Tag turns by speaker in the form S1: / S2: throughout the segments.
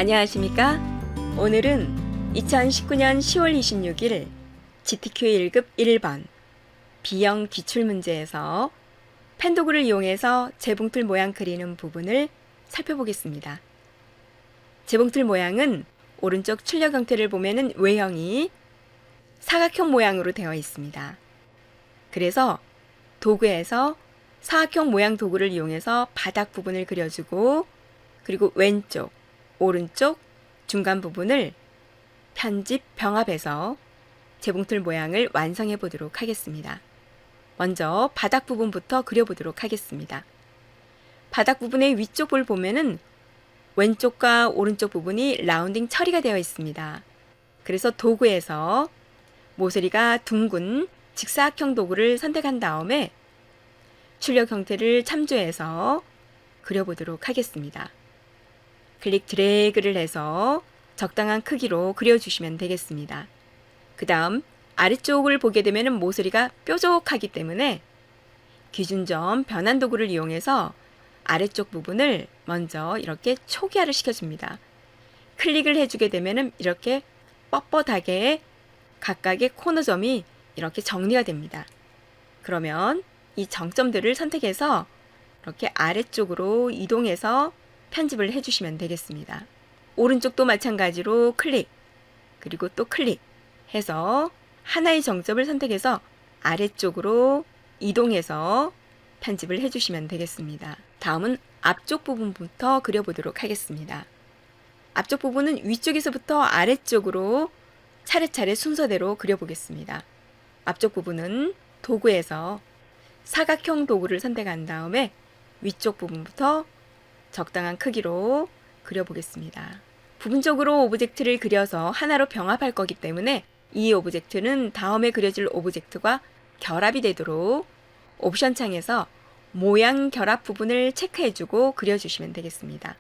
S1: 안녕하십니까? 오늘은 2019년 10월 26일 GTQ 1급 1번 B형 기출문제에서 펜도그를 이용해서 재봉틀 모양 그리는 부분을 살펴보겠습니다. 재봉틀 모양은 오른쪽 출력 형태를 보면은 외형이 사각형 모양으로 되어 있습니다. 그래서 도구에서 사각형 모양 도구를 이용해서 바닥 부분을 그려주고 그리고 왼쪽, 오른쪽, 중간 부분을 편집, 병합해서 재봉틀 모양을 완성해 보도록 하겠습니다. 먼저 바닥 부분부터 그려보도록 하겠습니다. 바닥 부분의 위쪽을 보면은 왼쪽과 오른쪽 부분이 라운딩 처리가 되어 있습니다. 그래서 도구에서 모서리가 둥근 직사각형 도구를 선택한 다음에 출력 형태를 참조해서 그려보도록 하겠습니다. 클릭 드래그를 해서 적당한 크기로 그려주시면 되겠습니다. 그 다음 아래쪽을 보게 되면 모서리가 뾰족하기 때문에 기준점 변환 도구를 이용해서 아래쪽 부분을 먼저 이렇게 초기화를 시켜줍니다. 클릭을 해주게 되면 이렇게 뻣뻣하게 각각의 코너점이 이렇게 정리가 됩니다. 그러면 이 정점들을 선택해서 이렇게 아래쪽으로 이동해서 편집을 해주시면 되겠습니다. 오른쪽도 마찬가지로 클릭, 그리고 또 클릭 해서 하나의 정점을 선택해서 아래쪽으로 이동해서 편집을 해주시면 되겠습니다. 다음은 앞쪽 부분부터 그려보도록 하겠습니다. 앞쪽 부분은 위쪽에서부터 아래쪽으로 차례차례 순서대로 그려보겠습니다. 앞쪽 부분은 도구에서 사각형 도구를 선택한 다음에 위쪽 부분부터 적당한 크기로 그려보겠습니다. 부분적으로 오브젝트를 그려서 하나로 병합할 거기 때문에 이 오브젝트는 다음에 그려질 오브젝트와 결합이 되도록 옵션 창에서 모양 결합 부분을 체크해주고 그려주시면 되겠습니다.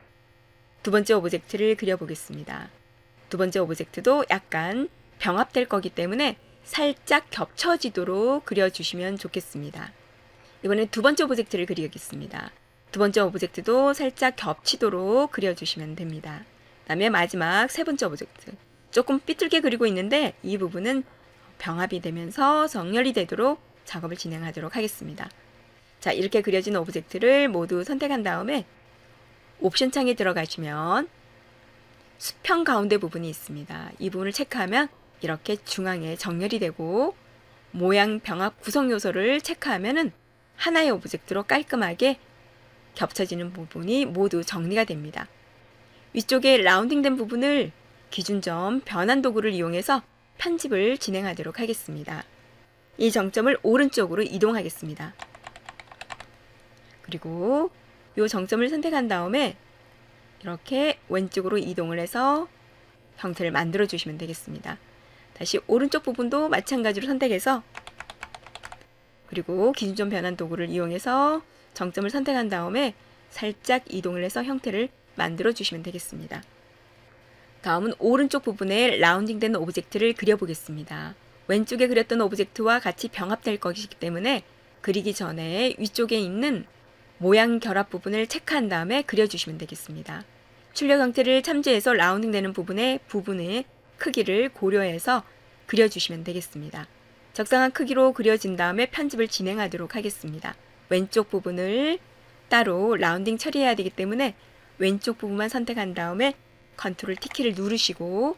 S1: 두 번째 오브젝트를 그려보겠습니다. 두 번째 오브젝트도 약간 병합될 거기 때문에 살짝 겹쳐지도록 그려주시면 좋겠습니다. 이번엔 두 번째 오브젝트를 그리겠습니다. 두 번째 오브젝트도 살짝 겹치도록 그려주시면 됩니다. 그 다음에 마지막 세 번째 오브젝트. 조금 삐뚤게 그리고 있는데 이 부분은 병합이 되면서 정렬이 되도록 작업을 진행하도록 하겠습니다. 자, 이렇게 그려진 오브젝트를 모두 선택한 다음에 옵션 창에 들어가시면 수평 가운데 부분이 있습니다. 이 부분을 체크하면 이렇게 중앙에 정렬이 되고 모양 병합 구성 요소를 체크하면은 하나의 오브젝트로 깔끔하게 겹쳐지는 부분이 모두 정리가 됩니다. 위쪽에 라운딩된 부분을 기준점 변환 도구를 이용해서 편집을 진행하도록 하겠습니다. 이 정점을 오른쪽으로 이동하겠습니다. 그리고 이 정점을 선택한 다음에 이렇게 왼쪽으로 이동을 해서 형태를 만들어 주시면 되겠습니다. 다시 오른쪽 부분도 마찬가지로 선택해서 그리고 기준점 변환 도구를 이용해서 정점을 선택한 다음에 살짝 이동을 해서 형태를 만들어 주시면 되겠습니다. 다음은 오른쪽 부분에 라운딩된 오브젝트를 그려보겠습니다. 왼쪽에 그렸던 오브젝트와 같이 병합될 것이기 때문에 그리기 전에 위쪽에 있는 모양 결합 부분을 체크한 다음에 그려주시면 되겠습니다. 출력 형태를 참조해서 라운딩되는 부분의 크기를 고려해서 그려주시면 되겠습니다. 적당한 크기로 그려진 다음에 편집을 진행하도록 하겠습니다. 왼쪽 부분을 따로 라운딩 처리해야 되기 때문에 왼쪽 부분만 선택한 다음에 컨트롤 T키를 누르시고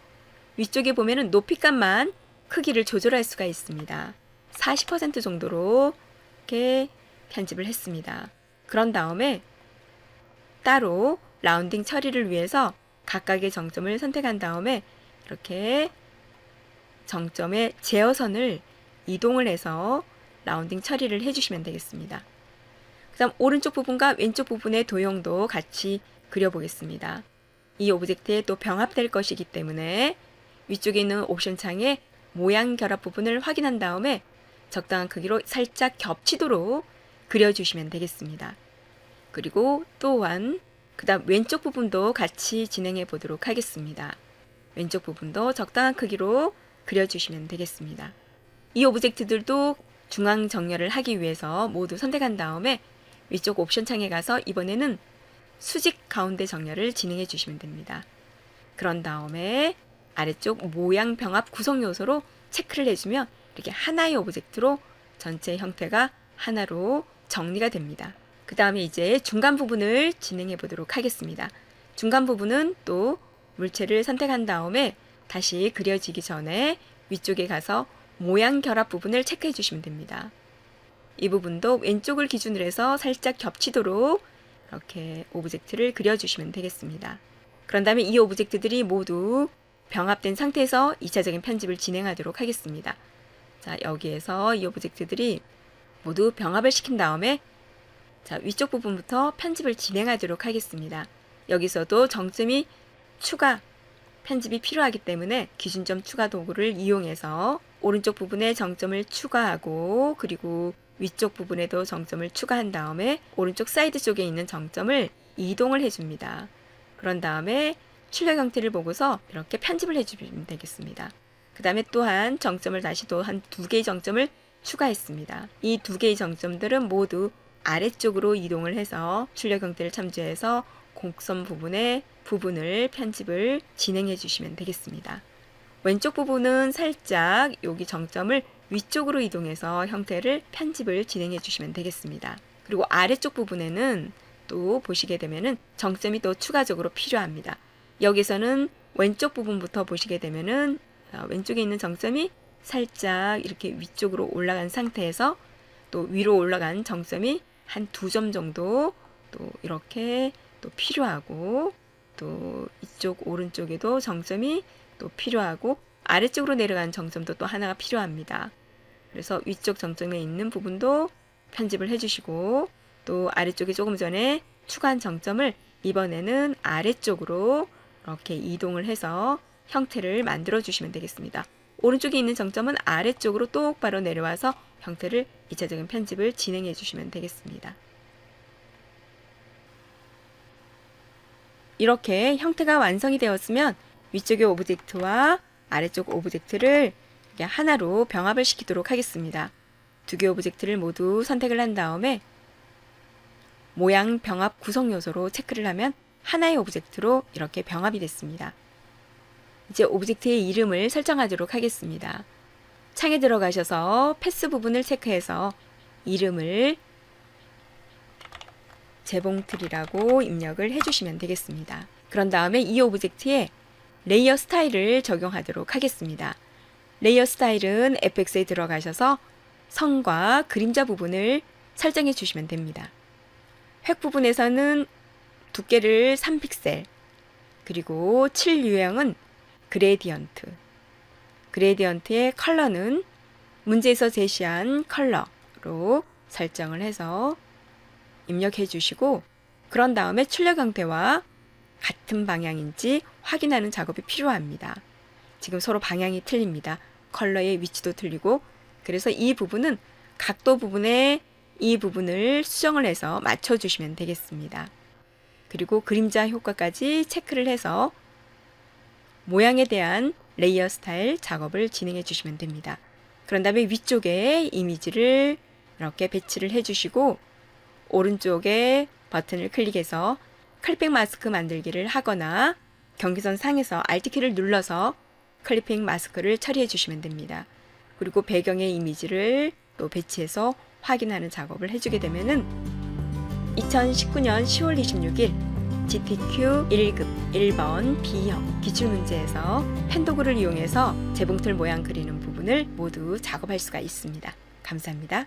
S1: 위쪽에 보면은 높이값만 크기를 조절할 수가 있습니다. 40% 정도로 이렇게 편집을 했습니다. 그런 다음에 따로 라운딩 처리를 위해서 각각의 정점을 선택한 다음에 이렇게 정점의 제어선을 이동을 해서 라운딩 처리를 해주시면 되겠습니다. 그 다음 오른쪽 부분과 왼쪽 부분의 도형도 같이 그려보겠습니다. 이 오브젝트에 또 병합될 것이기 때문에 위쪽에 있는 옵션 창에 모양 결합 부분을 확인한 다음에 적당한 크기로 살짝 겹치도록 그려주시면 되겠습니다. 그리고 또한 그 다음 왼쪽 부분도 같이 진행해 보도록 하겠습니다. 왼쪽 부분도 적당한 크기로 그려주시면 되겠습니다. 이 오브젝트들도 중앙 정렬을 하기 위해서 모두 선택한 다음에 위쪽 옵션 창에 가서 이번에는 수직 가운데 정렬을 진행해 주시면 됩니다. 그런 다음에 아래쪽 모양 병합 구성 요소로 체크를 해주면 이렇게 하나의 오브젝트로 전체 형태가 하나로 정리가 됩니다. 그 다음에 이제 중간 부분을 진행해 보도록 하겠습니다. 중간 부분은 또 물체를 선택한 다음에 다시 그려지기 전에 위쪽에 가서 모양 결합 부분을 체크해 주시면 됩니다. 이 부분도 왼쪽을 기준으로 해서 살짝 겹치도록 이렇게 오브젝트를 그려주시면 되겠습니다. 그런 다음에 이 오브젝트들이 모두 병합된 상태에서 2차적인 편집을 진행하도록 하겠습니다. 자, 여기에서 이 오브젝트들이 모두 병합을 시킨 다음에 자, 위쪽 부분부터 편집을 진행하도록 하겠습니다. 여기서도 정점이 추가 편집이 필요하기 때문에 기준점 추가 도구를 이용해서 오른쪽 부분에 정점을 추가하고 그리고 위쪽 부분에도 정점을 추가한 다음에 오른쪽 사이드 쪽에 있는 정점을 이동을 해줍니다. 그런 다음에 출력 형태를 보고서 이렇게 편집을 해주면 되겠습니다. 그 다음에 또한 정점을 다시 또 한 2개의 정점을 추가했습니다. 이 2개의 정점들은 모두 아래쪽으로 이동을 해서 출력 형태를 참조해서 곡선 부분을 편집을 진행해 주시면 되겠습니다. 왼쪽 부분은 살짝 여기 정점을 위쪽으로 이동해서 형태를 편집을 진행해 주시면 되겠습니다. 그리고 아래쪽 부분에는 또 보시게 되면은 정점이 또 추가적으로 필요합니다. 여기서는 왼쪽 부분부터 보시게 되면은 왼쪽에 있는 정점이 살짝 이렇게 위쪽으로 올라간 상태에서 또 위로 올라간 정점이 한 2점 정도 또 이렇게 또 필요하고 또 이쪽 오른쪽에도 정점이 또 필요하고 아래쪽으로 내려간 정점도 또 하나가 필요합니다. 그래서 위쪽 정점에 있는 부분도 편집을 해주시고 또 아래쪽에 조금 전에 추가한 정점을 이번에는 아래쪽으로 이렇게 이동을 해서 형태를 만들어 주시면 되겠습니다. 오른쪽에 있는 정점은 아래쪽으로 똑바로 내려와서 형태를 2차적인 편집을 진행해 주시면 되겠습니다. 이렇게 형태가 완성이 되었으면 위쪽의 오브젝트와 아래쪽 오브젝트를 하나로 병합을 시키도록 하겠습니다. 2개 오브젝트를 모두 선택을 한 다음에 모양 병합 구성 요소로 체크를 하면 하나의 오브젝트로 이렇게 병합이 됐습니다. 이제 오브젝트의 이름을 설정하도록 하겠습니다. 창에 들어가셔서 패스 부분을 체크해서 이름을 재봉틀이라고 입력을 해주시면 되겠습니다. 그런 다음에 이 오브젝트에 레이어 스타일을 적용하도록 하겠습니다. 레이어 스타일은 FX에 들어가셔서 선과 그림자 부분을 설정해 주시면 됩니다. 획 부분에서는 두께를 3픽셀 그리고 칠 유형은 그레디언트의 컬러는 문제에서 제시한 컬러로 설정을 해서 입력해 주시고 그런 다음에 출력 형태와 같은 방향인지 확인하는 작업이 필요합니다. 지금 서로 방향이 틀립니다. 컬러의 위치도 틀리고 그래서 이 부분은 각도 부분에 이 부분을 수정을 해서 맞춰 주시면 되겠습니다. 그리고 그림자 효과까지 체크를 해서 모양에 대한 레이어 스타일 작업을 진행해 주시면 됩니다. 그런 다음에 위쪽에 이미지를 이렇게 배치를 해 주시고 오른쪽에 버튼을 클릭해서 클리핑 마스크 만들기를 하거나 경계선 상에서 Alt키를 눌러서 클리핑 마스크를 처리해 주시면 됩니다. 그리고 배경의 이미지를 또 배치해서 확인하는 작업을 해주게 되면은 2019년 10월 26일 GTQ 1급 1번 B형 기출문제에서 펜도그를 이용해서 재봉틀 모양 그리는 부분을 모두 작업할 수가 있습니다. 감사합니다.